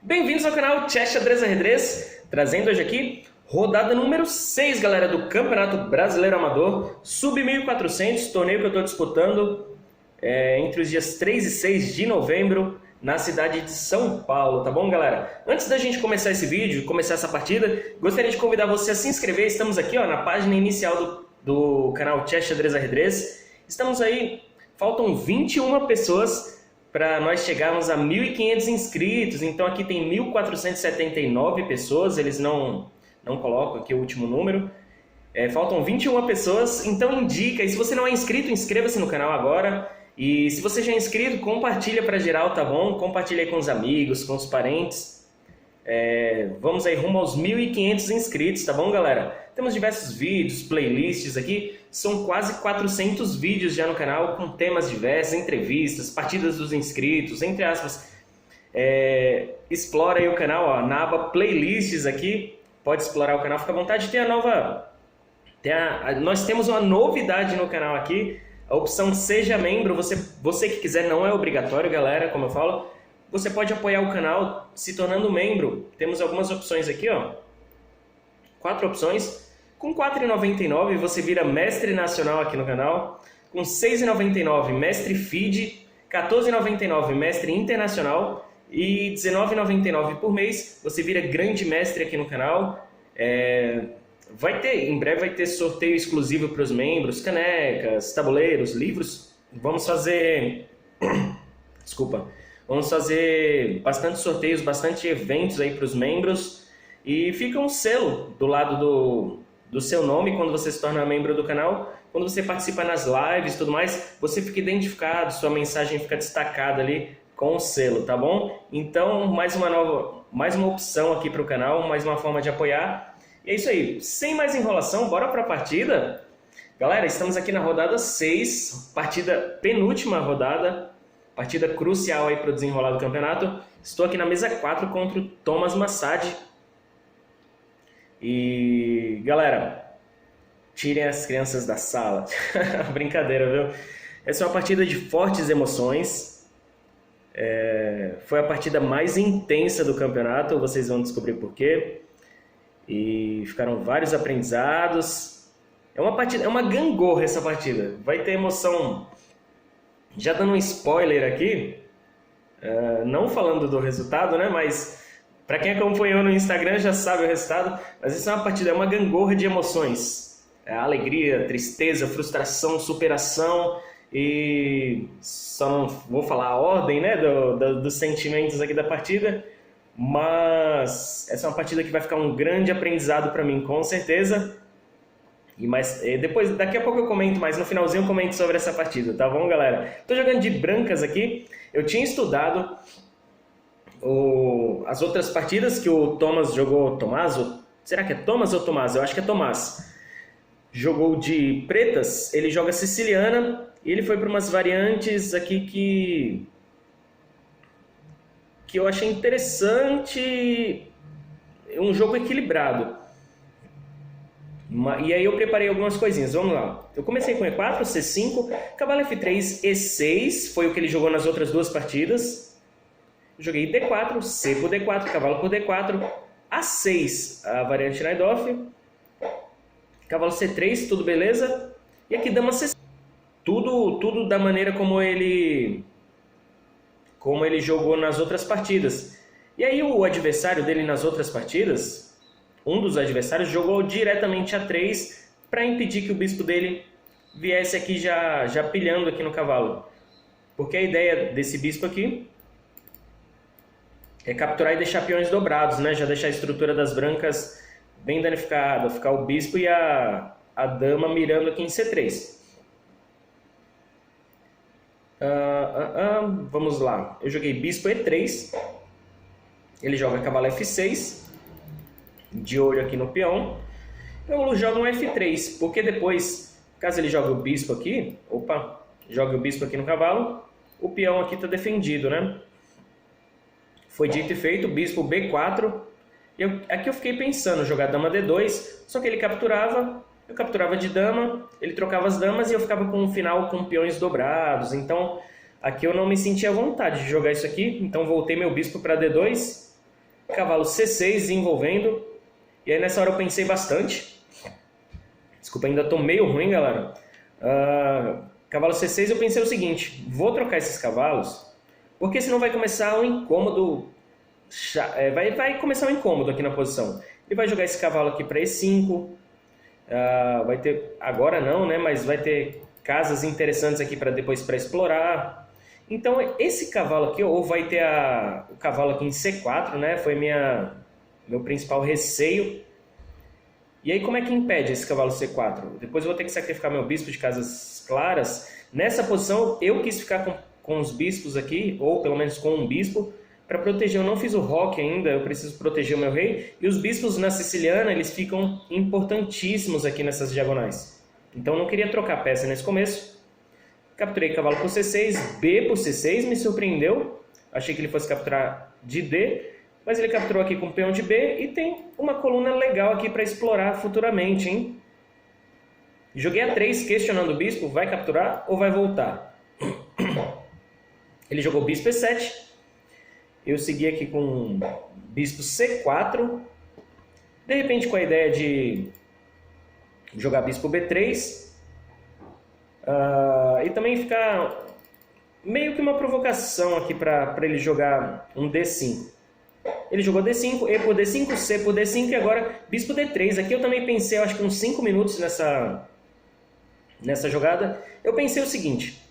Bem-vindos ao canal Chess Xadrez Ajedrez, trazendo hoje aqui rodada número 6, galera, do Campeonato Brasileiro Amador, Sub 1400, torneio que eu estou disputando entre os dias 3 e 6 de novembro, na cidade de São Paulo, tá bom, galera? Antes da gente começar esse vídeo, começar essa partida, gostaria de convidar você a se inscrever. Estamos aqui na página inicial do canal Chess Xadrez Ajedrez. Estamos aí, faltam 21 pessoas para nós chegarmos a 1.500 inscritos, então aqui tem 1.479 pessoas, eles não colocam aqui o último número. Faltam 21 pessoas, então indica, e se você não é inscrito, inscreva-se no canal agora. E se você já é inscrito, compartilha para geral, tá bom? Compartilha aí com os amigos, com os parentes. Vamos aí rumo aos 1.500 inscritos, tá bom, galera? Temos diversos vídeos, playlists aqui, são quase 400 vídeos já no canal, com temas diversos, entrevistas, partidas dos inscritos, entre aspas. Explora aí o canal, na aba playlists aqui, pode explorar o canal, fica à vontade. Nós temos uma novidade no canal aqui, a opção Seja Membro. Você que quiser, não é obrigatório, galera, como eu falo. Você pode apoiar o canal se tornando membro. Temos algumas opções aqui, 4 opções. Com R$ 4,99 você vira mestre nacional aqui no canal. Com R$ 6,99 mestre feed, R$ 14,99 mestre internacional e R$ 19,99 por mês você vira grande mestre aqui no canal. Em breve vai ter sorteio exclusivo para os membros, canecas, tabuleiros, livros. Vamos fazer bastante sorteios, bastante eventos aí para os membros. E fica um selo do lado do seu nome quando você se torna membro do canal. Quando você participa nas lives e tudo mais, você fica identificado, sua mensagem fica destacada ali com o selo, tá bom? Então, mais uma opção aqui para o canal, mais uma forma de apoiar. E é isso aí, sem mais enrolação, bora para a partida. Galera, estamos aqui na rodada 6, penúltima rodada, partida crucial aí para o desenrolar do campeonato. Estou aqui na mesa 4 contra o Thomas Massad. E, galera, tirem as crianças da sala. Brincadeira, viu? Essa é uma partida de fortes emoções. Foi a partida mais intensa do campeonato, vocês vão descobrir por quê. E ficaram vários aprendizados. É uma gangorra essa partida. Vai ter emoção. Já dando um spoiler aqui, não falando do resultado, né? Mas para quem acompanhou no Instagram já sabe o resultado. Mas essa é uma partida, é uma gangorra de emoções. Alegria, tristeza, frustração, superação. E só não vou falar a ordem, né, dos sentimentos aqui da partida. Mas essa é uma partida que vai ficar um grande aprendizado para mim, com certeza. Daqui a pouco eu comento, mas no finalzinho eu comento sobre essa partida, tá bom, galera? Tô jogando de brancas aqui. Eu tinha estudado as outras partidas que o Thomas jogou. Será que é Thomas ou Tomás? Eu acho que é Tomás. Jogou de pretas, ele joga siciliana. E ele foi para umas variantes aqui que eu achei interessante, um jogo equilibrado. E aí eu preparei algumas coisinhas, vamos lá. Eu comecei com E4, C5, cavalo F3, E6, foi o que ele jogou nas outras duas partidas. Joguei D4, C por D4, cavalo por D4, A6, a variante Najdorf, cavalo C3, tudo beleza. E aqui dama C5, tudo da maneira como ele jogou nas outras partidas. E aí o adversário dele nas outras partidas, um dos adversários, jogou diretamente A3 para impedir que o bispo dele viesse aqui já pilhando aqui no cavalo. Porque a ideia desse bispo aqui é capturar e deixar peões dobrados, né? Já deixar a estrutura das brancas bem danificada, ficar o bispo e a dama mirando aqui em C3. Vamos lá, eu joguei bispo E3, ele joga cavalo F6, de olho aqui no peão. Eu jogo um F3, porque depois, caso ele jogue o bispo aqui, jogue o bispo aqui no cavalo, o peão aqui está defendido, né? Foi dito e feito, bispo B4, aqui eu fiquei pensando, jogar dama D2, só que ele capturava. Eu capturava de dama, ele trocava as damas e eu ficava com um final com peões dobrados. Então, aqui eu não me sentia à vontade de jogar isso aqui. Então, voltei meu bispo para D2. cavalo C6 desenvolvendo. E aí nessa hora eu pensei bastante. Desculpa, ainda estou meio ruim, galera. Cavalo C6 eu pensei o seguinte, vou trocar esses cavalos, porque senão vai começar um incômodo, vai começar um incômodo aqui na posição. Ele vai jogar esse cavalo aqui para E5, vai ter, agora não, né, mas vai ter casas interessantes aqui para depois para explorar. Então esse cavalo aqui, ou vai ter o cavalo aqui em C4, né, foi meu principal receio. E aí como é que impede esse cavalo C4? Depois eu vou ter que sacrificar meu bispo de casas claras. Nessa posição eu quis ficar com os bispos aqui, ou pelo menos com um bispo, para proteger. Eu não fiz o roque ainda, eu preciso proteger o meu rei. E os bispos na siciliana, eles ficam importantíssimos aqui nessas diagonais. Então eu não queria trocar peça nesse começo. Capturei cavalo por C6, B por C6, me surpreendeu. Achei que ele fosse capturar de D. Mas ele capturou aqui com peão de B e tem uma coluna legal aqui para explorar futuramente, hein? Joguei a 3 questionando o bispo, vai capturar ou vai voltar? Ele jogou bispo E7. Eu segui aqui com bispo C4. De repente com a ideia de jogar bispo B3. E também ficar meio que uma provocação aqui para ele jogar um D5. Ele jogou D5, E por D5, C por D5 e agora bispo D3. Aqui eu também pensei, eu acho que uns 5 minutos nessa jogada. Eu pensei o seguinte,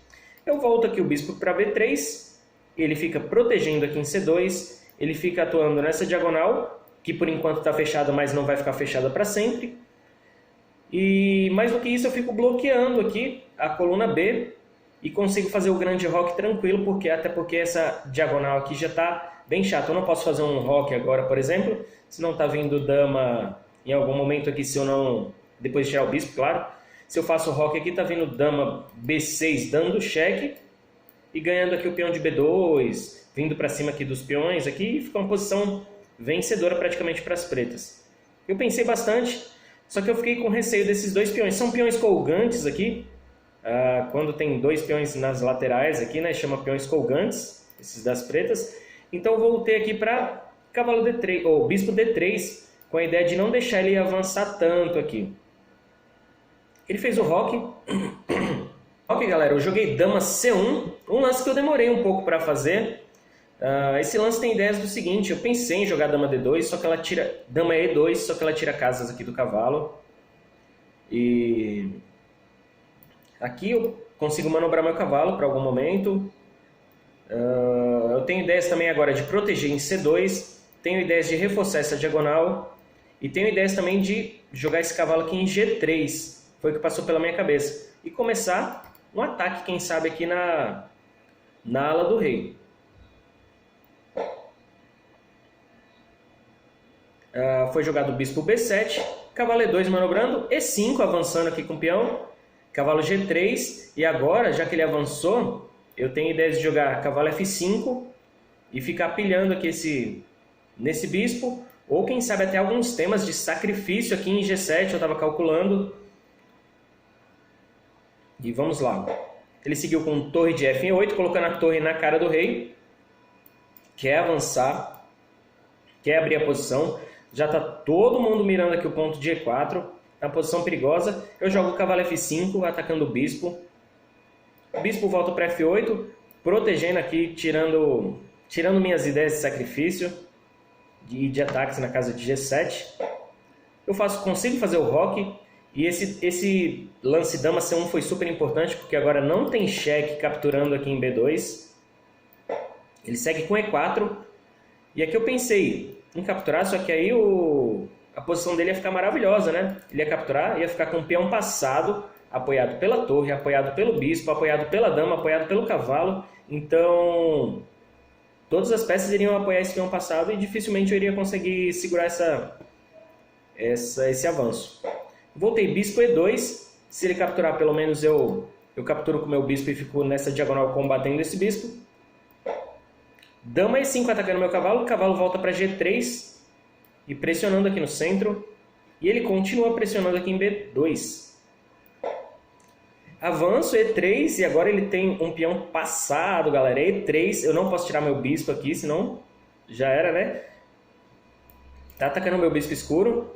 eu volto aqui o bispo para B3, ele fica protegendo aqui em C2, ele fica atuando nessa diagonal, que por enquanto está fechada, mas não vai ficar fechada para sempre. E mais do que isso, eu fico bloqueando aqui a coluna B e consigo fazer o grande roque tranquilo, até porque essa diagonal aqui já está bem chato. Eu não posso fazer um roque agora, por exemplo, se não está vindo dama em algum momento aqui, se eu não... Depois de tirar o bispo, claro. Se eu faço o roque aqui, está vindo dama B6 dando cheque e ganhando aqui o peão de B2, vindo para cima aqui dos peões aqui, e fica uma posição vencedora praticamente para as pretas. Eu pensei bastante, só que eu fiquei com receio desses dois peões. São peões colgantes aqui, quando tem dois peões nas laterais aqui, né, chama peões colgantes, esses das pretas. Então eu voltei aqui para cavalo D3, ou bispo D3, com a ideia de não deixar ele avançar tanto aqui. Ele fez o roque. Ok, galera, eu joguei dama C1, um lance que eu demorei um pouco para fazer. Esse lance tem ideias do seguinte, eu pensei em jogar dama D2, só que ela tira dama E2, só que ela tira casas aqui do cavalo. E aqui eu consigo manobrar meu cavalo para algum momento. Eu tenho ideias também agora de proteger em C2, tenho ideias de reforçar essa diagonal e tenho ideias também de jogar esse cavalo aqui em G3, foi o que passou pela minha cabeça, e começar um ataque, quem sabe, aqui na ala do rei. Foi jogado o bispo B7, cavalo E2 manobrando, E5 avançando aqui com o peão, cavalo G3, e agora, já que ele avançou, eu tenho ideias de jogar cavalo F5 e ficar pilhando aqui nesse bispo, ou quem sabe até alguns temas de sacrifício aqui em G7, eu estava calculando. E vamos lá. Ele seguiu com torre de F em 8, colocando a torre na cara do rei. Quer avançar, quer abrir a posição. Já está todo mundo mirando aqui o ponto de E4, na posição perigosa. Eu jogo o cavalo F5, atacando o bispo. O bispo volta para F8, protegendo aqui, tirando minhas ideias de sacrifício e de ataques na casa de G7. Eu consigo fazer o roque, e esse lance dama C1 foi super importante, porque agora não tem cheque capturando aqui em B2. Ele segue com E4, e aqui eu pensei em capturar, só que aí a posição dele ia ficar maravilhosa, né? Ele ia capturar, ia ficar com o peão passado, apoiado pela torre, apoiado pelo bispo, apoiado pela dama, apoiado pelo cavalo. Então, todas as peças iriam apoiar esse peão passado e dificilmente eu iria conseguir segurar esse avanço. Voltei bispo E2. Se ele capturar, pelo menos eu capturo com o meu bispo e fico nessa diagonal combatendo esse bispo. Dama E5 atacando meu cavalo. O cavalo volta para G3 e pressionando aqui no centro. E ele continua pressionando aqui em B2. Avanço, E3, e agora ele tem um peão passado, galera. E3, eu não posso tirar meu bispo aqui, senão já era, né? Tá atacando meu bispo escuro.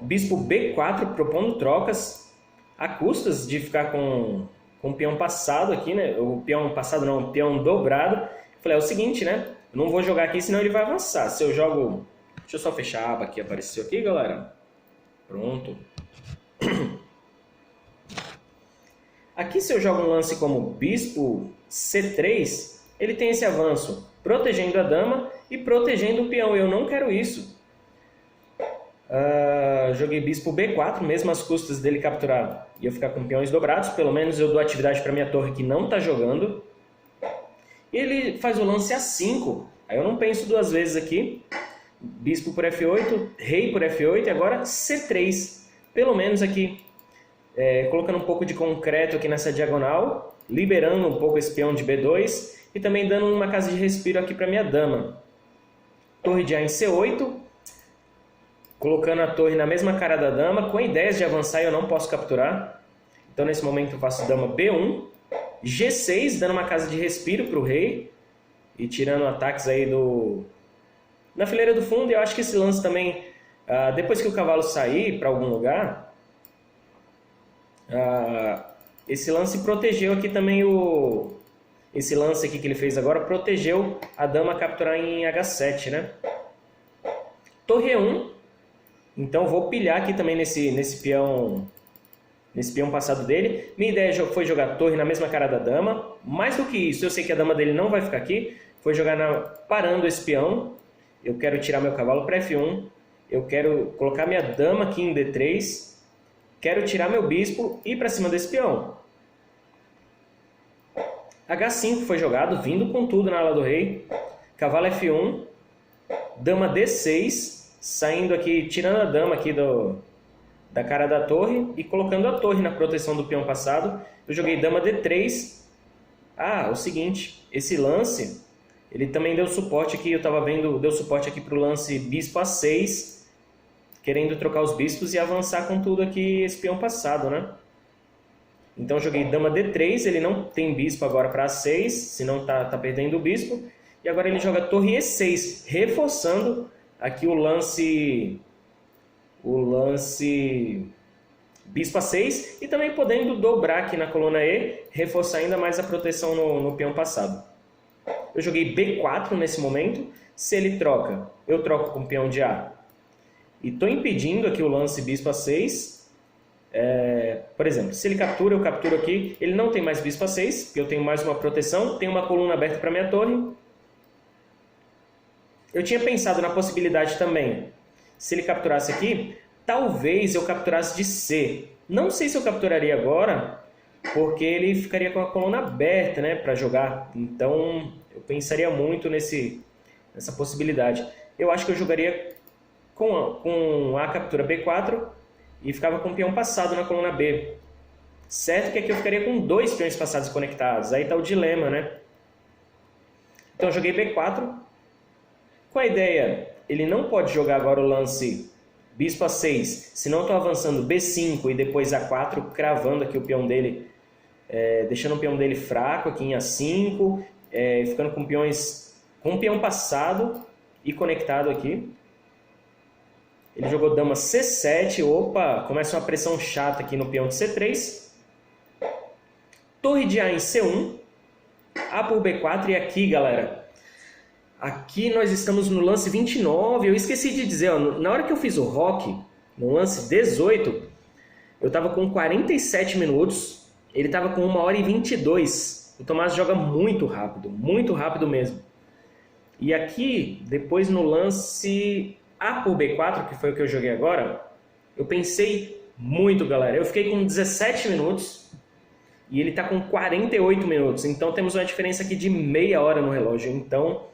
Bispo B4 propondo trocas. A custas de ficar com o peão passado aqui, né? O peão passado não, o peão dobrado. Falei, é o seguinte, né? Eu não vou jogar aqui, senão ele vai avançar. Se eu jogo... Deixa eu só fechar a aba que apareceu aqui, galera. Pronto. Aqui, se eu jogo um lance como bispo C3, ele tem esse avanço, protegendo a dama e protegendo o peão. Eu não quero isso. Joguei bispo B4, mesmo às custas dele capturar e eu ficar com peões dobrados. Pelo menos eu dou atividade para minha torre que não está jogando. E ele faz o lance A5. Aí eu não penso duas vezes aqui. Bispo por F8, rei por F8 e agora C3. Pelo menos aqui, colocando um pouco de concreto aqui nessa diagonal, liberando um pouco esse peão de B2 e também dando uma casa de respiro aqui para minha dama. Torre de A em C8, colocando a torre na mesma cara da dama, com ideias de avançar e eu não posso capturar. Então nesse momento eu faço dama B1, G6, dando uma casa de respiro para o rei e tirando ataques aí na fileira do fundo. Eu acho que esse lance também, depois que o cavalo sair para algum lugar, esse lance protegeu aqui também esse lance aqui que ele fez agora, protegeu a dama a capturar em H7, né? Torre E1, então vou pilhar aqui também nesse peão passado dele. Minha ideia foi jogar torre na mesma cara da dama. Mais do que isso, eu sei que a dama dele não vai ficar aqui, foi jogar parando esse peão. Eu quero tirar meu cavalo para F1, eu quero colocar minha dama aqui em D3, quero tirar meu bispo e ir para cima desse peão. H5 foi jogado, vindo com tudo na ala do rei. Cavalo F1, dama D6, saindo aqui, tirando a dama aqui da cara da torre e colocando a torre na proteção do peão passado. Eu joguei dama D3. O seguinte, esse lance, ele também deu suporte aqui, eu estava vendo, deu suporte aqui para o lance bispo A6, querendo trocar os bispos e avançar com tudo aqui esse peão passado, né? Então eu joguei dama D3, ele não tem bispo agora para A6, senão tá perdendo o bispo. E agora ele joga torre E6, reforçando aqui o lance bispo A6 e também podendo dobrar aqui na coluna E, reforçar ainda mais a proteção no peão passado. Eu joguei B4 nesse momento. Se ele troca, eu troco com o peão de A. E estou impedindo aqui o lance bispo A6. Por exemplo, se ele captura, eu capturo aqui. Ele não tem mais bispo A6, porque eu tenho mais uma proteção. Tenho uma coluna aberta para minha torre. Eu tinha pensado na possibilidade também, se ele capturasse aqui, talvez eu capturasse de C. Não sei se eu capturaria agora, porque ele ficaria com a coluna aberta, né, para jogar. Então, eu pensaria muito nessa possibilidade. Eu acho que eu jogaria com a captura B4 e ficava com o peão passado na coluna B. Certo que aqui eu ficaria com 2 peões passados conectados. Aí está o dilema, né? Então, eu joguei B4. Com a ideia, ele não pode jogar agora o lance bispo A6, senão estou avançando B5 e depois A4, cravando aqui o peão dele, deixando o peão dele fraco aqui em A5, ficando com o peão passado e conectado aqui. Ele jogou dama C7, opa, começa uma pressão chata aqui no peão de C3. Torre de A em C1, A por B4 e aqui, galera, aqui nós estamos no lance 29, eu esqueci de dizer, ó, na hora que eu fiz o rock, no lance 18, eu estava com 47 minutos, ele estava com 1h22. O Tomás joga muito rápido mesmo. E aqui, depois no lance A por B4, que foi o que eu joguei agora, eu pensei muito, galera. Eu fiquei com 17 minutos e ele está com 48 minutos, então temos uma diferença aqui de meia hora no relógio, então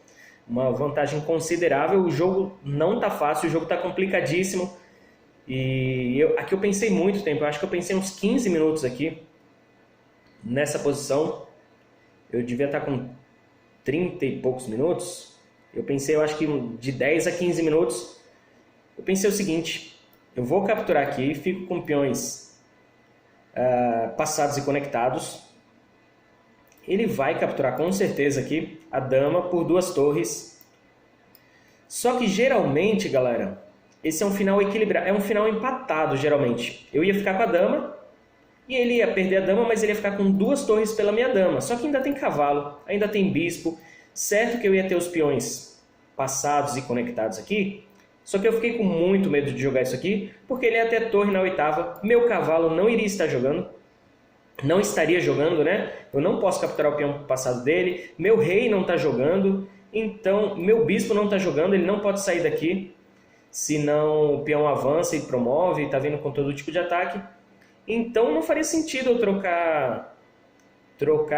uma vantagem considerável. O jogo não está fácil, o jogo está complicadíssimo. E aqui eu pensei muito tempo, eu acho que eu pensei uns 15 minutos aqui, nessa posição. Eu devia estar com 30 e poucos minutos. Eu pensei, eu acho que de 10 a 15 minutos. Eu pensei o seguinte, eu vou capturar aqui, fico com peões passados e conectados. Ele vai capturar com certeza aqui a dama por 2 torres. Só que geralmente, galera, esse é um final equilibrado, é um final empatado geralmente. Eu ia ficar com a dama e ele ia perder a dama, mas ele ia ficar com 2 torres pela minha dama. Só que ainda tem cavalo, ainda tem bispo. Certo que eu ia ter os peões passados e conectados aqui, só que eu fiquei com muito medo de jogar isso aqui, porque ele ia ter torre na 8ª, meu cavalo não iria estar jogando, não estaria jogando, né? Eu não posso capturar o peão passado dele, meu rei não está jogando, então meu bispo não está jogando, ele não pode sair daqui, senão o peão avança e promove, está vindo com todo tipo de ataque. Então não faria sentido eu trocar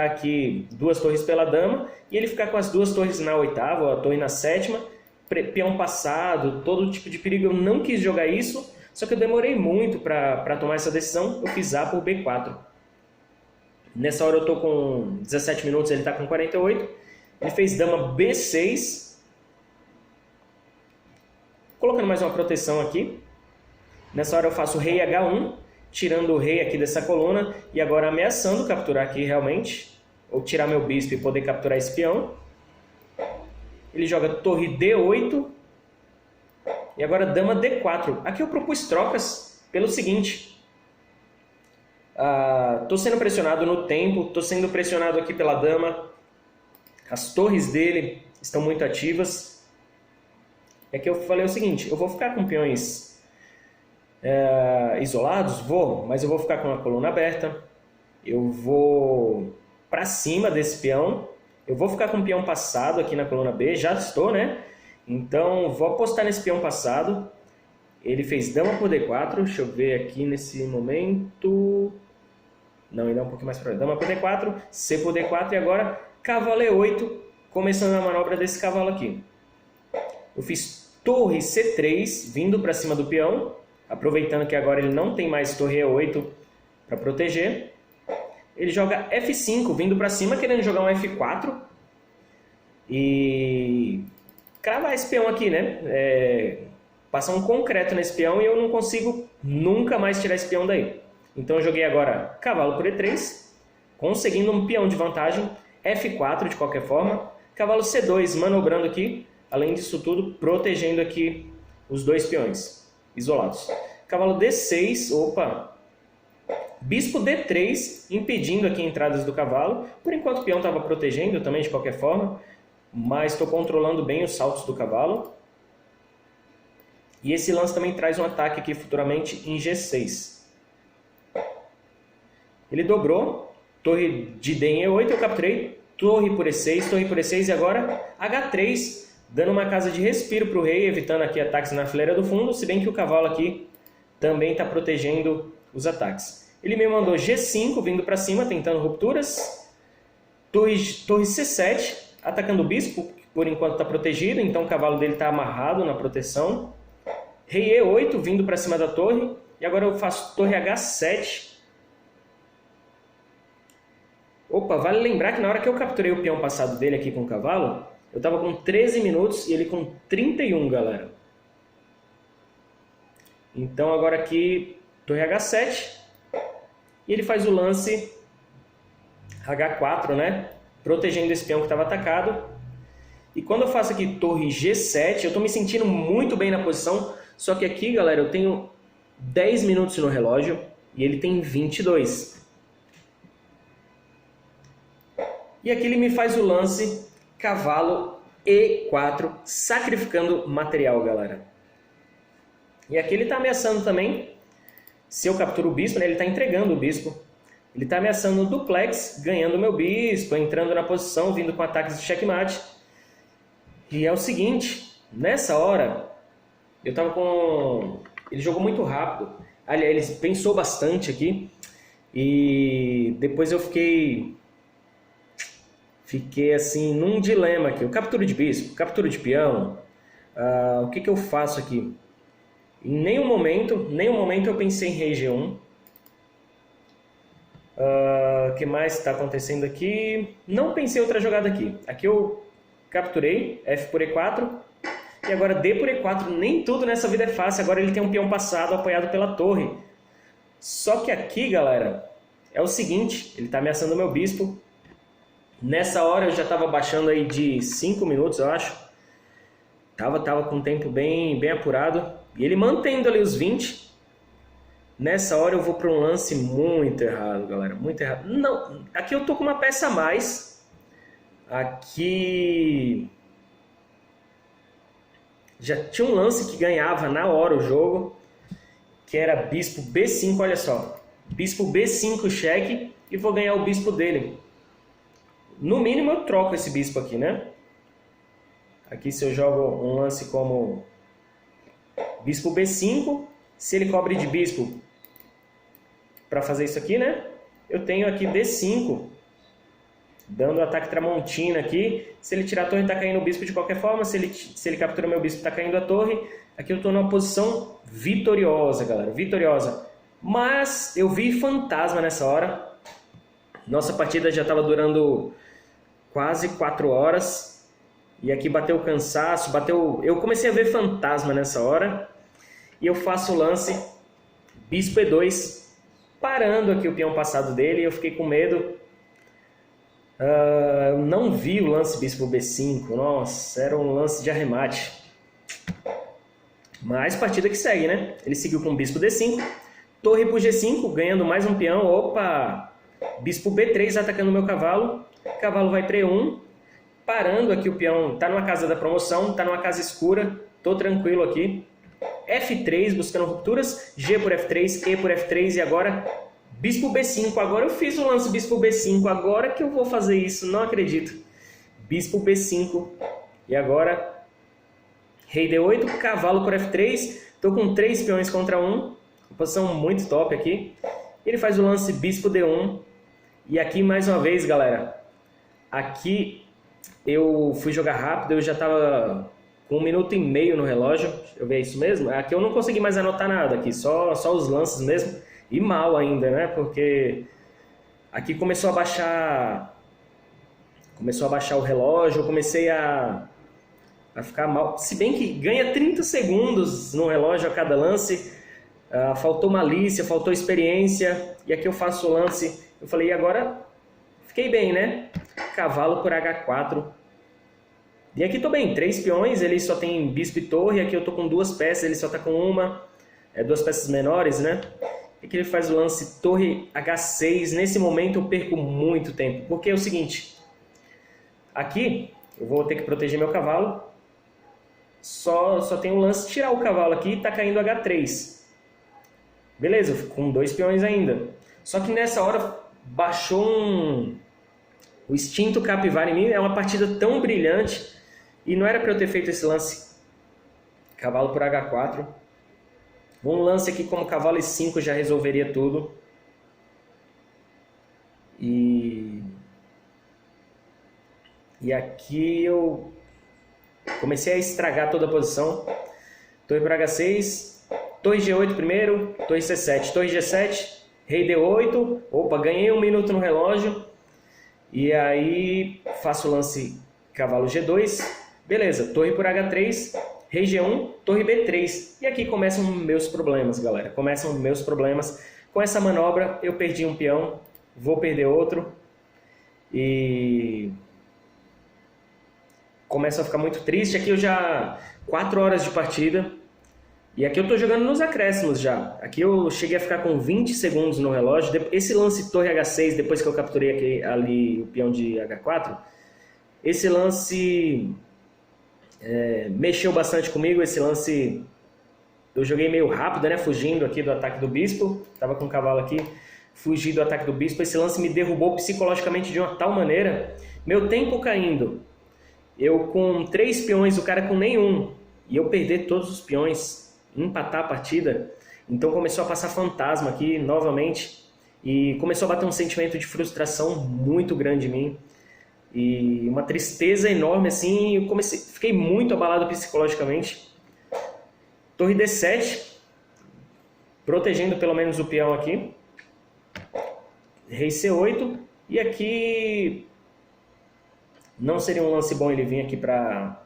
aqui 2 torres pela dama e ele ficar com as 2 torres na 8ª, ou a torre na 7ª, peão passado, todo tipo de perigo. Eu não quis jogar isso, só que eu demorei muito para tomar essa decisão. Eu fiz A por B4. Nessa hora eu estou com 17 minutos, ele está com 48. Ele fez dama B6, colocando mais uma proteção aqui. Nessa hora eu faço rei H1, tirando o rei aqui dessa coluna e agora ameaçando capturar aqui realmente, ou tirar meu bispo e poder capturar esse peão. Ele joga torre D8 e agora dama D4. Aqui eu propus trocas pelo seguinte. Estou sendo pressionado no tempo, estou sendo pressionado aqui pela dama. As torres dele estão muito ativas. É que eu falei o seguinte, eu vou ficar com peões isolados? Vou, mas eu vou ficar com a coluna aberta. Eu vou para cima desse peão. Eu vou ficar com o peão passado aqui na coluna B, já estou, né? Então, vou apostar nesse peão passado. Ele fez dama por D4, deixa eu ver aqui nesse momento. Não, ele é um pouquinho mais para dama por D4, C por D4 e agora cavalo E8, começando a manobra desse cavalo aqui. Eu fiz torre C3, vindo para cima do peão, aproveitando que agora ele não tem mais torre E8 para proteger. Ele joga F5, vindo para cima, querendo jogar um F4. E cravar esse peão aqui, né? Passar um concreto nesse peão e eu não consigo nunca mais tirar esse peão daí. Então eu joguei agora cavalo por E3, conseguindo um peão de vantagem. F4 de qualquer forma. Cavalo C2, manobrando aqui. Além disso tudo, protegendo aqui os 2 peões isolados. Cavalo D6, opa... Bispo D3, impedindo aqui entradas do cavalo. Por enquanto o peão estava protegendo também de qualquer forma, mas estou controlando bem os saltos do cavalo. E esse lance também traz um ataque aqui futuramente em G6. Ele dobrou, torre de D em E8, eu capturei, torre por E6 e agora H3, dando uma casa de respiro para o rei, evitando aqui ataques na fileira do fundo, se bem que o cavalo aqui também está protegendo os ataques. Ele me mandou G5, vindo para cima, tentando rupturas. Torre C7, atacando o bispo, que por enquanto está protegido, então o cavalo dele está amarrado na proteção. Rei E8, vindo para cima da torre. E agora eu faço torre H7. Opa, vale lembrar que na hora que eu capturei o peão passado dele aqui com o cavalo, eu estava com 13 minutos e ele com 31, galera. Então agora aqui, torre H7. E ele faz o lance H4, né? Protegendo esse peão que estava atacado. E quando eu faço aqui torre G7, eu estou me sentindo muito bem na posição. Só que aqui, galera, eu tenho 10 minutos no relógio e ele tem 22. E aqui ele me faz o lance cavalo E4, sacrificando material, galera. E aqui ele está ameaçando também. Se eu capturo o bispo, né, ele está entregando o bispo. Ele está ameaçando o duplex, ganhando o meu bispo, entrando na posição, vindo com ataques de checkmate. E é o seguinte, nessa hora, eu estava com... Ele jogou muito rápido. Aliás, ele pensou bastante aqui. E depois eu fiquei assim, num dilema aqui. Eu capturo de bispo, capturo de peão. O que eu faço aqui? Em nenhum momento eu pensei em rei G1. O que mais está acontecendo aqui? Não pensei em outra jogada aqui. Aqui eu capturei, F por E4. E agora D por E4. Nem tudo nessa vida é fácil. Agora ele tem um peão passado apoiado pela torre. Só que aqui, galera, é o seguinte. Ele está ameaçando o meu bispo. Nessa hora eu já estava baixando aí de 5 minutos, eu acho. Tava com um tempo bem apurado. E ele mantendo ali os 20. Nessa hora eu vou para um lance muito errado, galera. Muito errado. Não, aqui eu tô com uma peça a mais. Aqui já tinha um lance que ganhava na hora o jogo, que era bispo B5, olha só. Bispo B5 cheque e vou ganhar o bispo dele. No mínimo eu troco esse bispo aqui, né? Aqui se eu jogo um lance como bispo B5, se ele cobre de bispo para fazer isso aqui, né? Eu tenho aqui D5, dando ataque Tramontina aqui. Se ele tirar a torre, tá caindo o bispo de qualquer forma. Se ele captura meu bispo, tá caindo a torre. Aqui eu tô numa posição vitoriosa, galera, vitoriosa. Mas eu vi fantasma nessa hora. Nossa partida já estava durando quase 4 horas. E aqui bateu o cansaço, eu comecei a ver fantasma nessa hora. E eu faço o lance bispo E2, parando aqui o peão passado dele. Eu fiquei com medo. Eu não vi o lance bispo B5. Nossa, era um lance de arremate. Mas partida que segue, né? Ele seguiu com bispo D5. Torre pro G5, ganhando mais um peão. Opa! Bispo B3 atacando o meu cavalo. Cavalo vai para E1. Parando aqui o peão. Tá numa casa da promoção. Tá numa casa escura. Tô tranquilo aqui. F3 buscando rupturas. G por F3. E por F3. E agora bispo B5. Agora eu fiz o lance bispo B5. Agora que eu vou fazer isso. Não acredito. Bispo B5. E agora rei D8. Cavalo por F3. Tô com 3 peões contra 1. Posição muito top aqui. Ele faz o lance bispo D1. E aqui mais uma vez, galera. Aqui eu fui jogar rápido. Eu já estava com 1 minuto e meio no relógio. Deixa eu ver isso mesmo. Aqui eu não consegui mais anotar nada. Aqui só os lances mesmo. E mal ainda, né? Porque aqui começou a baixar o relógio. Eu comecei a ficar mal. Se bem que ganha 30 segundos no relógio a cada lance. Faltou malícia, faltou experiência. E aqui eu faço o lance. Eu falei, e agora fiquei bem, né? Cavalo por H4. E aqui tô bem, 3 peões. Ele só tem bispo e torre. Aqui eu tô com 2 peças, ele só tá com uma. 2 peças menores, né? E aqui ele faz o lance torre H6. Nesse momento eu perco muito tempo. Porque é o seguinte. Aqui eu vou ter que proteger meu cavalo. Só tem um lance tirar o cavalo aqui e tá caindo H3. Beleza, eu fico com 2 peões ainda. Só que nessa hora baixou o instinto capivara em mim. É uma partida tão brilhante. E não era para eu ter feito esse lance. Cavalo por H4. Um lance aqui como cavalo E5 já resolveria tudo. E aqui eu comecei a estragar toda a posição. Torre por H6. Torre G8 primeiro, torre C7, torre G7, rei D8, opa, ganhei 1 minuto no relógio, e aí faço o lance cavalo G2, beleza, torre por H3, rei G1, torre B3, e aqui começam meus problemas, galera, começam meus problemas. Com essa manobra eu perdi um peão, vou perder outro, e começo a ficar muito triste. Aqui eu já 4 horas de partida. E aqui eu tô jogando nos acréscimos já. Aqui eu cheguei a ficar com 20 segundos no relógio. Esse lance torre H6, depois que eu capturei ali o peão de H4, esse lance mexeu bastante comigo. Esse lance eu joguei meio rápido, né? Fugindo aqui do ataque do bispo. Tava com o cavalo aqui, fugi do ataque do bispo. Esse lance me derrubou psicologicamente de uma tal maneira. Meu tempo caindo. Eu com 3 peões, o cara com nenhum. E eu perder todos os peões. Empatar a partida, então começou a passar fantasma aqui novamente e começou a bater um sentimento de frustração muito grande em mim e uma tristeza enorme assim. Eu fiquei muito abalado psicologicamente. Torre D7, protegendo pelo menos o peão aqui, rei C8, e aqui não seria um lance bom ele vir aqui para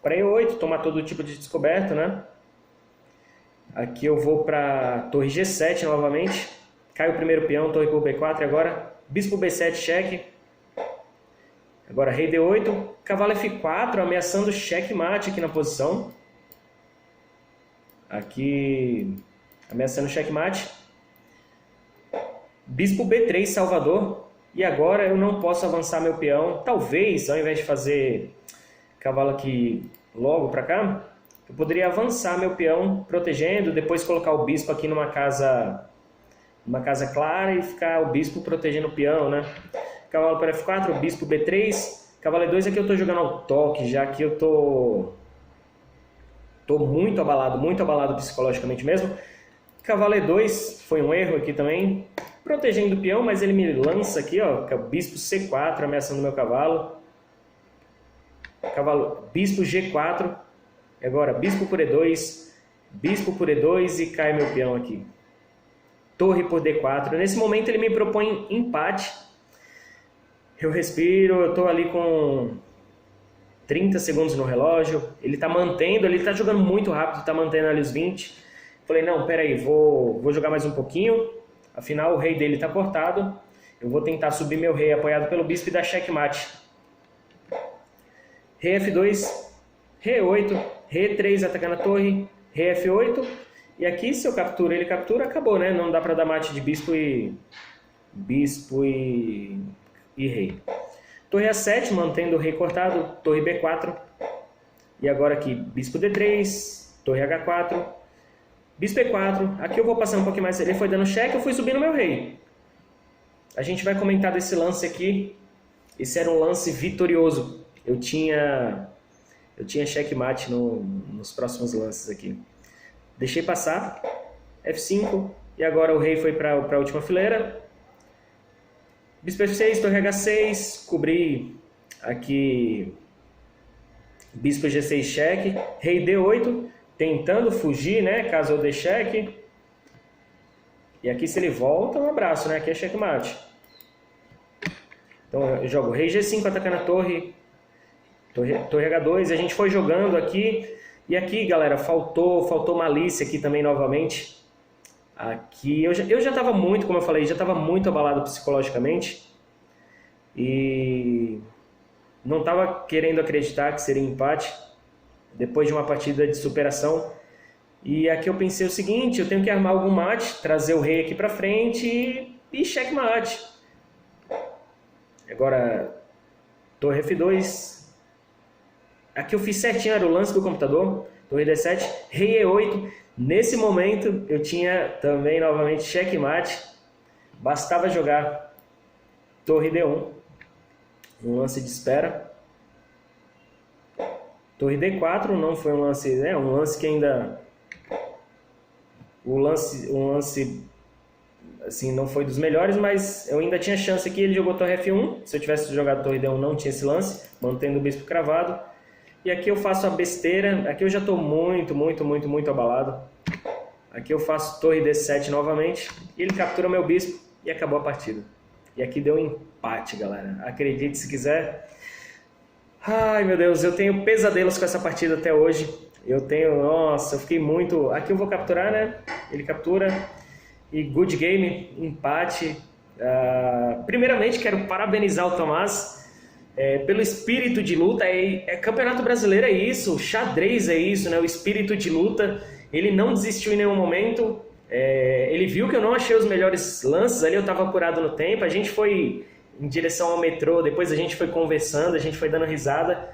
E8, tomar todo tipo de descoberto, né? Aqui eu vou para torre G7 novamente. Cai o primeiro peão, torre por B4 e agora bispo B7 cheque. Agora rei D8, cavalo F4, ameaçando checkmate aqui na posição. Aqui, ameaçando checkmate. Bispo B3, Salvador. E agora eu não posso avançar meu peão. Talvez, ao invés de fazer cavalo aqui logo para cá, eu poderia avançar meu peão protegendo, depois colocar o bispo aqui numa casa clara e ficar o bispo protegendo o peão, né? Cavalo para F4, bispo B3, cavalo E2. Aqui eu estou jogando ao toque, já que eu tô muito abalado psicologicamente mesmo. Cavalo E2, foi um erro aqui também, protegendo o peão, mas ele me lança aqui, ó, bispo C4, ameaçando meu cavalo. Bispo G4, agora bispo por E2, bispo por E2 e cai meu peão aqui. Torre por D4, nesse momento ele me propõe empate. Eu respiro, eu estou ali com 30 segundos no relógio, ele está mantendo, ele está jogando muito rápido, está mantendo ali os 20. Falei, não, peraí, vou jogar mais um pouquinho, afinal o rei dele está cortado, eu vou tentar subir meu rei apoiado pelo bispo e dar checkmate. Rei F2, rei E8, rei E3 atacando a torre, rei F8, e aqui se eu capturo ele captura, acabou, né? Não dá para dar mate de bispo e rei. Torre A7, mantendo o rei cortado, torre B4, e agora aqui bispo D3, torre H4, bispo E4, aqui eu vou passar um pouquinho mais, ele foi dando cheque, eu fui subindo meu rei. A gente vai comentar desse lance aqui, esse era um lance vitorioso. Eu tinha checkmate nos próximos lances aqui. Deixei passar, F5, e agora o rei foi para a última fileira. Bispo F6, torre H6, cobri aqui bispo G6 cheque, rei D8, tentando fugir, né, caso eu dê cheque. E aqui se ele volta, um abraço, né, aqui é checkmate. Então eu jogo rei G5 atacando a torre H2, a gente foi jogando aqui, e aqui, galera, faltou malícia aqui também novamente. Aqui eu já estava muito, como eu falei, já estava muito abalado psicologicamente, e não estava querendo acreditar que seria empate, depois de uma partida de superação. E aqui eu pensei o seguinte, eu tenho que armar algum mate, trazer o rei aqui para frente e checkmate. Agora, torre F2... Aqui eu fiz certinho, era o lance do computador, torre D7, rei E8. Nesse momento eu tinha também novamente checkmate, bastava jogar torre D1, um lance de espera. Torre D4 não foi um lance, né, um lance que ainda... um lance assim, não foi dos melhores, mas eu ainda tinha chance aqui, ele jogou torre F1, se eu tivesse jogado torre D1 não tinha esse lance, mantendo o bispo cravado. E aqui eu faço a besteira, aqui eu já estou muito abalado. Aqui eu faço torre D7 novamente, e ele captura meu bispo e acabou a partida. E aqui deu um empate, galera. Acredite se quiser. Ai, meu Deus, eu tenho pesadelos com essa partida até hoje. Nossa, eu fiquei muito... Aqui eu vou capturar, né? Ele captura. E good game, empate. Primeiramente, quero parabenizar o Tomás pelo espírito de luta. Campeonato Brasileiro é isso, xadrez é isso, né? O espírito de luta. Ele não desistiu em nenhum momento. Ele viu que eu não achei os melhores lances ali, eu estava apurado no tempo. A gente foi em direção ao metrô, depois a gente foi conversando, a gente foi dando risada.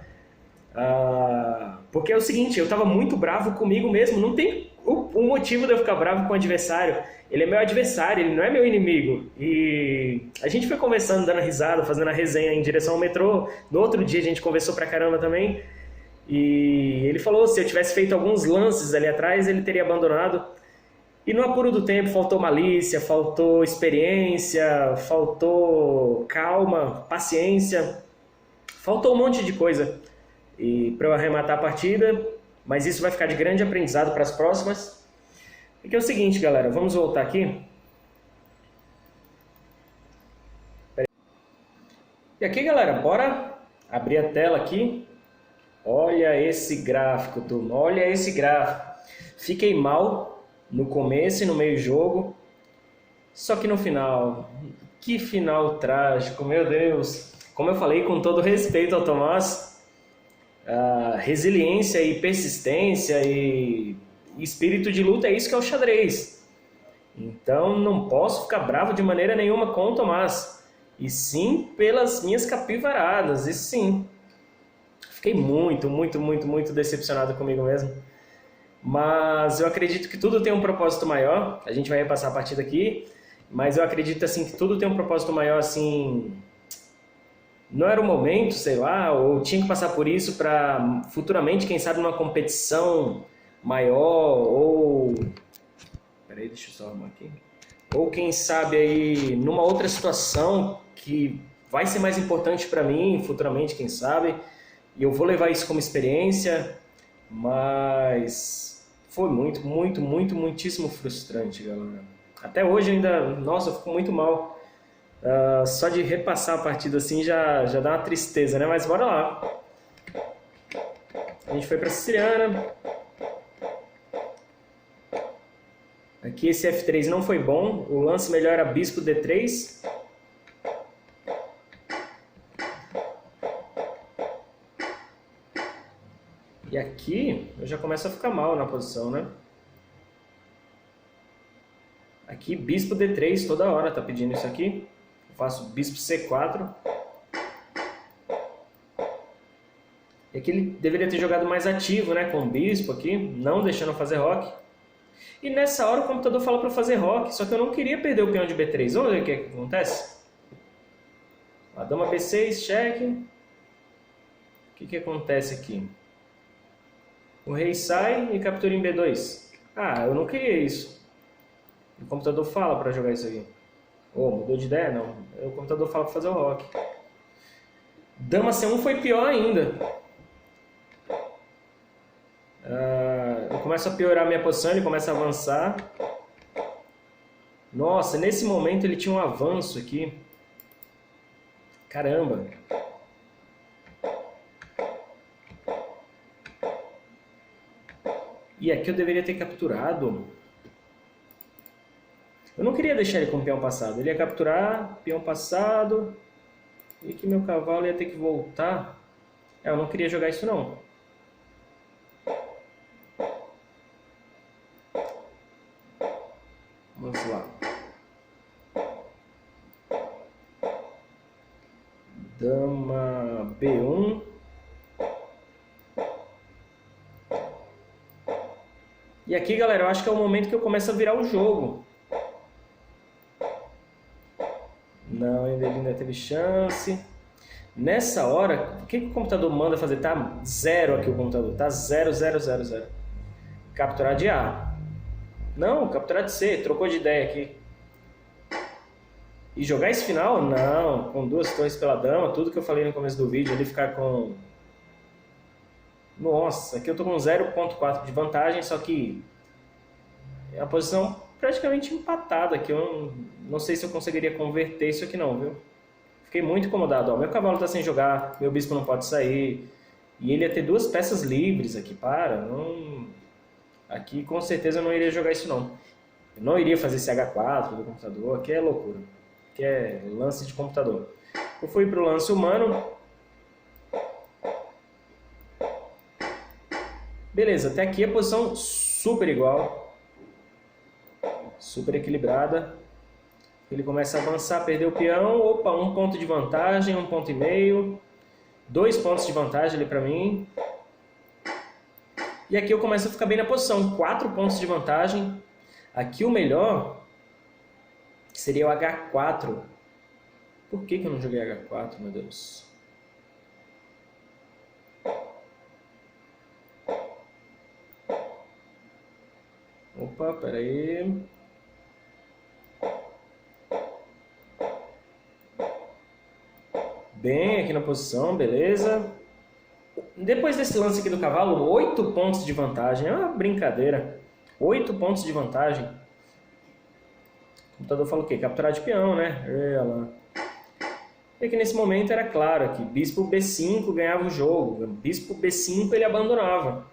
Porque é o seguinte, eu estava muito bravo comigo mesmo. Não tem o motivo de eu ficar bravo com o adversário. Ele é meu adversário, ele não é meu inimigo. E a gente foi conversando, dando risada, fazendo a resenha em direção ao metrô. No outro dia a gente conversou pra caramba também. E ele falou, se eu tivesse feito alguns lances ali atrás, ele teria abandonado. E no apuro do tempo faltou malícia, faltou experiência, faltou calma, paciência. Faltou um monte de coisa para eu arrematar a partida. Mas isso vai ficar de grande aprendizado para as próximas. E que é o seguinte, galera, vamos voltar aqui. E aqui, galera, bora abrir a tela aqui. Olha esse gráfico, turma, olha esse gráfico. Fiquei mal no começo e no meio do jogo, só que no final, que final trágico, meu Deus. Como eu falei, com todo respeito ao Tomás, resiliência e persistência e espírito de luta é isso que é o xadrez. Então não posso ficar bravo de maneira nenhuma com o Tomás, e sim pelas minhas capivaradas, isso sim. Fiquei muito, muito, muito, muito decepcionado comigo mesmo. Mas eu acredito que tudo tem um propósito maior. A gente vai repassar a partida aqui, mas eu acredito assim que tudo tem um propósito maior, assim, não era o momento, sei lá, ou tinha que passar por isso para futuramente, quem sabe, numa competição maior, ou... Peraí, deixa eu só arrumar aqui. Ou quem sabe aí numa outra situação que vai ser mais importante para mim futuramente, quem sabe, e eu vou levar isso como experiência, mas foi muito, muito, muito, muitíssimo frustrante, galera. Até hoje ainda, nossa, eu fico muito mal. Só de repassar a partida assim já dá uma tristeza, né? Mas bora lá. A gente foi para Siciliana. Aqui esse F3 não foi bom. O lance melhor era Bispo D3. E aqui eu já começo a ficar mal na posição, né? Aqui Bispo D3 toda hora tá pedindo isso aqui. Faço Bispo C4. E aqui ele deveria ter jogado mais ativo, né? Com o Bispo aqui, não deixando eu fazer roque. E nessa hora o computador falou para fazer roque, só que eu não queria perder o peão de B3. Vamos ver o que acontece? A dama B6, cheque. O que acontece aqui? O rei sai e captura em B2. Eu não queria isso. O computador fala para jogar isso aqui. Mudou de ideia? Não. O computador fala para fazer o roque. Dama C1 foi pior ainda. Eu começo a piorar minha posição, ele começa a avançar. Nossa, nesse momento ele tinha um avanço aqui. Caramba. E aqui eu deveria ter capturado. Eu não queria deixar ele com o peão passado. Ele ia capturar, peão passado. E aqui meu cavalo ia ter que voltar. Eu não queria jogar isso não. Vamos lá. Dama B1. E aqui, galera, eu acho que é o momento que eu começo a virar o jogo. Não, ele ainda teve chance. Nessa hora, o que o computador manda fazer? Tá 0 aqui o computador. Tá 0, 0, 0, 0. Capturar de A. Não, capturar de C. Trocou de ideia aqui. E jogar esse final? Não. Com 2 torres pela dama. Tudo que eu falei no começo do vídeo. Ali ficar com... Nossa, aqui eu tô com 0.4 de vantagem. Só que é a posição praticamente empatada aqui. Eu não sei se eu conseguiria converter isso aqui não, viu? Fiquei muito incomodado. Ó, meu cavalo tá sem jogar. Meu bispo não pode sair. E ele ia ter 2 peças livres aqui. Não... Aqui com certeza eu não iria jogar isso não. Eu não iria fazer esse H4 do computador. Aqui é loucura. Aqui é lance de computador. Eu fui pro lance humano. Beleza, até aqui a posição super igual. Super equilibrada. Ele começa a avançar, perder o peão. Opa, 1 ponto de vantagem, 1,5 ponto. 2 pontos de vantagem ali pra mim. E aqui eu começo a ficar bem na posição. 4 pontos de vantagem. Aqui o melhor seria o H4. Por que eu não joguei H4, meu Deus? Opa, peraí. Bem aqui na posição, beleza. Depois desse lance aqui do cavalo, 8 pontos de vantagem. É uma brincadeira. 8 pontos de vantagem. O computador fala o quê? Capturar de peão, né? Ela. E aqui nesse momento era claro que bispo B5 ganhava o jogo. Bispo B5 ele abandonava.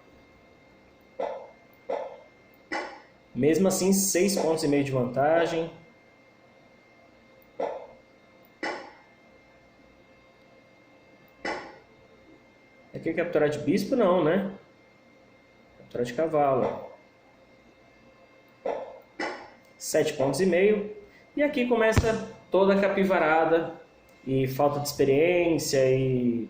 Mesmo assim, 6,5 pontos de vantagem. aqui é capturar de bispo? Não, né? Capturar de cavalo. 7,5 pontos. E aqui começa toda a capivarada e falta de experiência e...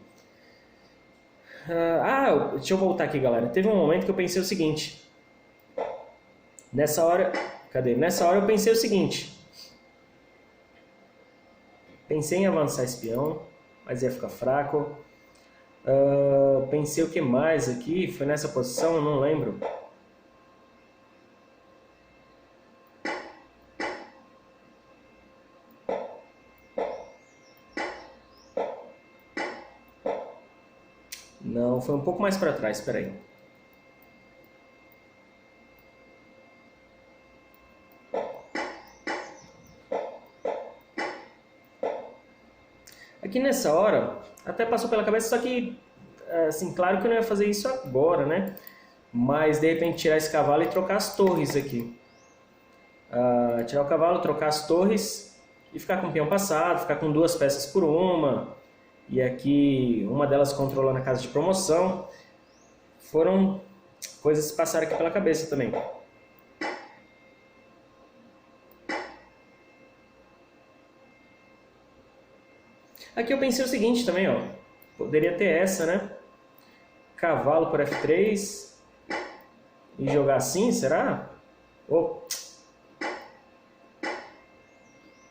deixa eu voltar aqui, galera. Teve um momento que eu pensei o seguinte. Nessa hora... Cadê? Nessa hora eu pensei o seguinte. Pensei em avançar esse peão, mas ia ficar fraco. Pensei o que mais aqui? Foi nessa posição? Eu não lembro. Não, foi um pouco mais para trás, espera aí. Aqui nessa hora, até passou pela cabeça, só que, assim, claro que eu não ia fazer isso agora, né? Mas, de repente, tirar esse cavalo e trocar as torres aqui. Tirar o cavalo, trocar as torres e ficar com o peão passado, ficar com 2 peças por uma. E aqui, uma delas controlando a casa de promoção. Foram coisas que passaram aqui pela cabeça também. Aqui eu pensei o seguinte também, ó. Poderia ter essa, né? Cavalo por F3 e jogar assim, será? O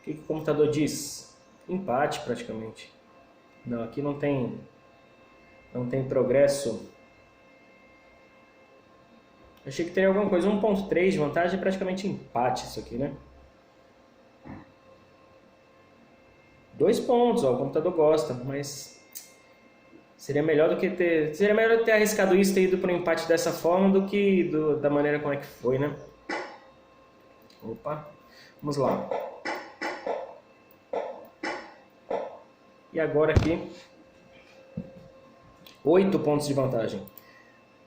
que o computador diz? Empate praticamente. Não, aqui não tem progresso. Achei que teria alguma coisa. 1,3 de vantagem, é praticamente empate isso aqui, né? 2 pontos, ó, o computador gosta, mas seria melhor ter arriscado isso e ter ido para o empate dessa forma do que da maneira como é que foi, né? Opa, vamos lá. E agora aqui, 8 pontos de vantagem.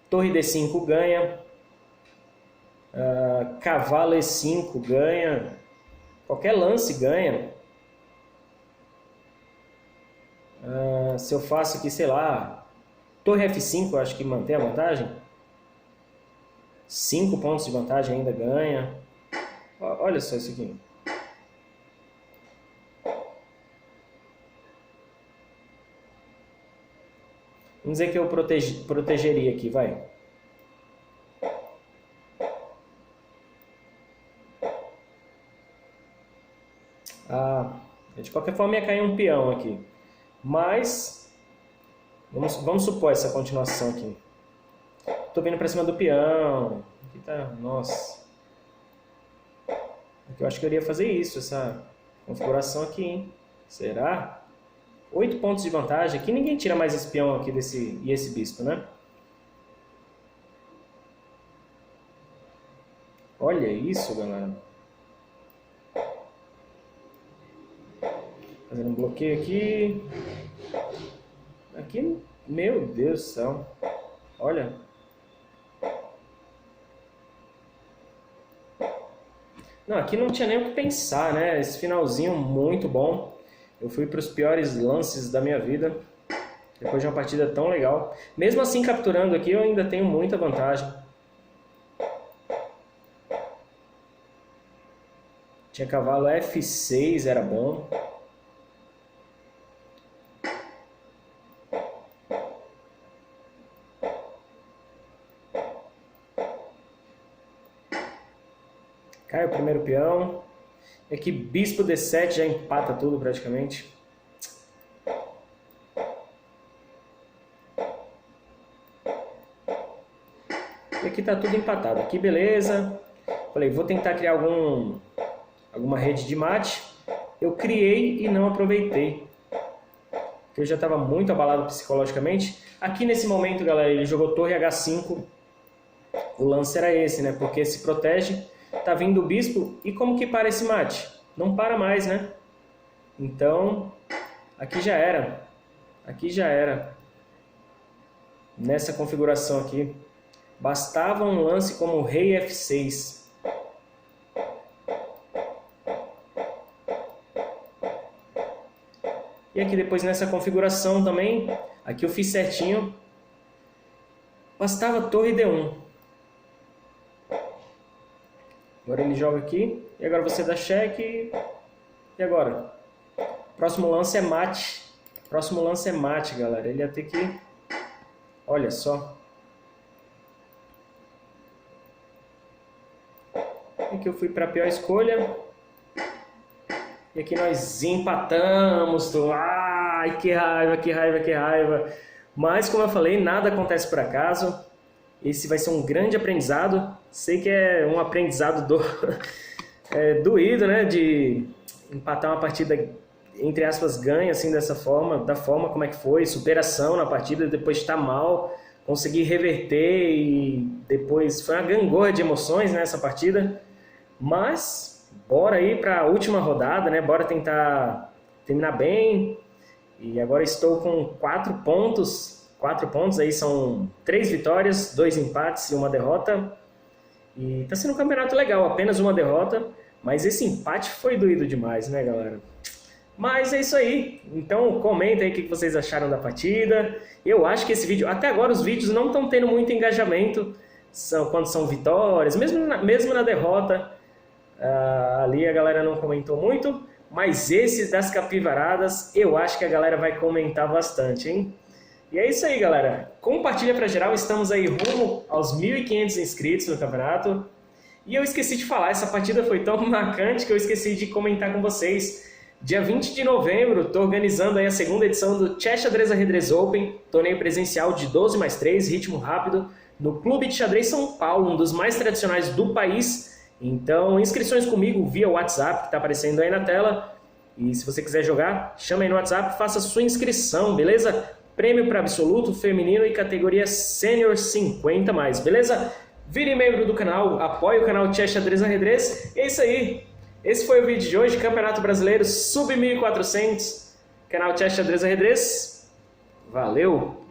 Torre D5 ganha, cavalo E5 ganha, qualquer lance ganha. Se eu faço aqui, sei lá, torre F5, eu acho que mantém a vantagem. 5 pontos de vantagem ainda ganha. Olha só isso aqui. Vamos dizer que eu protegeria aqui, vai. De qualquer forma ia cair um peão aqui. Mas, vamos supor essa continuação aqui. Tô vindo pra cima do peão. Aqui tá, nossa. Aqui eu acho que eu iria fazer isso, essa configuração aqui, hein? Será? 8 pontos de vantagem. Aqui ninguém tira mais esse peão aqui e esse bispo, né? Olha isso, galera. Fazendo um bloqueio aqui. Aqui, meu Deus do céu. Olha. Não, aqui não tinha nem o que pensar, né? Esse finalzinho muito bom. Eu fui para os piores lances da minha vida. Depois de uma partida tão legal. Mesmo assim, capturando aqui, eu ainda tenho muita vantagem. Tinha cavalo F6, era bom. Cai o primeiro peão. E aqui bispo D7 já empata tudo praticamente. E aqui tá tudo empatado. Aqui beleza. Falei, vou tentar criar alguma rede de mate. Eu criei e não aproveitei. Porque eu já estava muito abalado psicologicamente. Aqui nesse momento, galera, ele jogou torre H5. O lance era esse, né? Porque se protege. Tá vindo o bispo, e como que para esse mate? Não para mais, né? Então, aqui já era. Aqui já era. Nessa configuração aqui. Bastava um lance como rei F6. E aqui depois nessa configuração também, aqui eu fiz certinho. Bastava torre D1. Agora ele joga aqui. E agora você dá cheque. E agora? Próximo lance é mate. Próximo lance é mate, galera. Ele ia ter que... Olha só. Aqui eu fui para a pior escolha. E aqui nós empatamos. Ai, que raiva, que raiva, que raiva. Mas, como eu falei, nada acontece por acaso. Esse vai ser um grande aprendizado. Sei que é um aprendizado doído, né? De empatar uma partida, entre aspas, ganha, assim, dessa forma. Da forma como é que foi. Superação na partida, depois de estar mal. Consegui reverter e depois... Foi uma gangorra de emoções nessa partida. Mas, bora aí para a última rodada, né? Bora tentar terminar bem. E agora estou com 4 pontos. 4 pontos aí são 3 vitórias, 2 empates e 1 derrota. E tá sendo um campeonato legal, apenas 1 derrota. Mas esse empate foi doído demais, né, galera? Mas é isso aí. Então comenta aí o que vocês acharam da partida. Eu acho que esse vídeo... Até agora os vídeos não estão tendo muito engajamento. Quando são vitórias, mesmo na derrota. Ali a galera não comentou muito. Mas esse das capivaradas, eu acho que a galera vai comentar bastante, hein? E é isso aí, galera. Compartilha pra geral. Estamos aí rumo aos 1.500 inscritos no campeonato. E eu esqueci de falar, essa partida foi tão marcante que eu esqueci de comentar com vocês. Dia 20 de novembro, estou organizando aí a segunda edição do Chess Xadrez Ajedrez Open, torneio presencial de 12+3, ritmo rápido, no Clube de Xadrez São Paulo, um dos mais tradicionais do país. Então, inscrições comigo via WhatsApp, que está aparecendo aí na tela. E se você quiser jogar, chama aí no WhatsApp, faça sua inscrição, beleza? Prêmio para absoluto, feminino e categoria sênior 50+, beleza? Vire membro do canal, apoie o canal Chess Xadrez Ajedrez. E é isso aí. Esse foi o vídeo de hoje, Campeonato Brasileiro Sub 1400, canal Chess Xadrez Ajedrez. Valeu!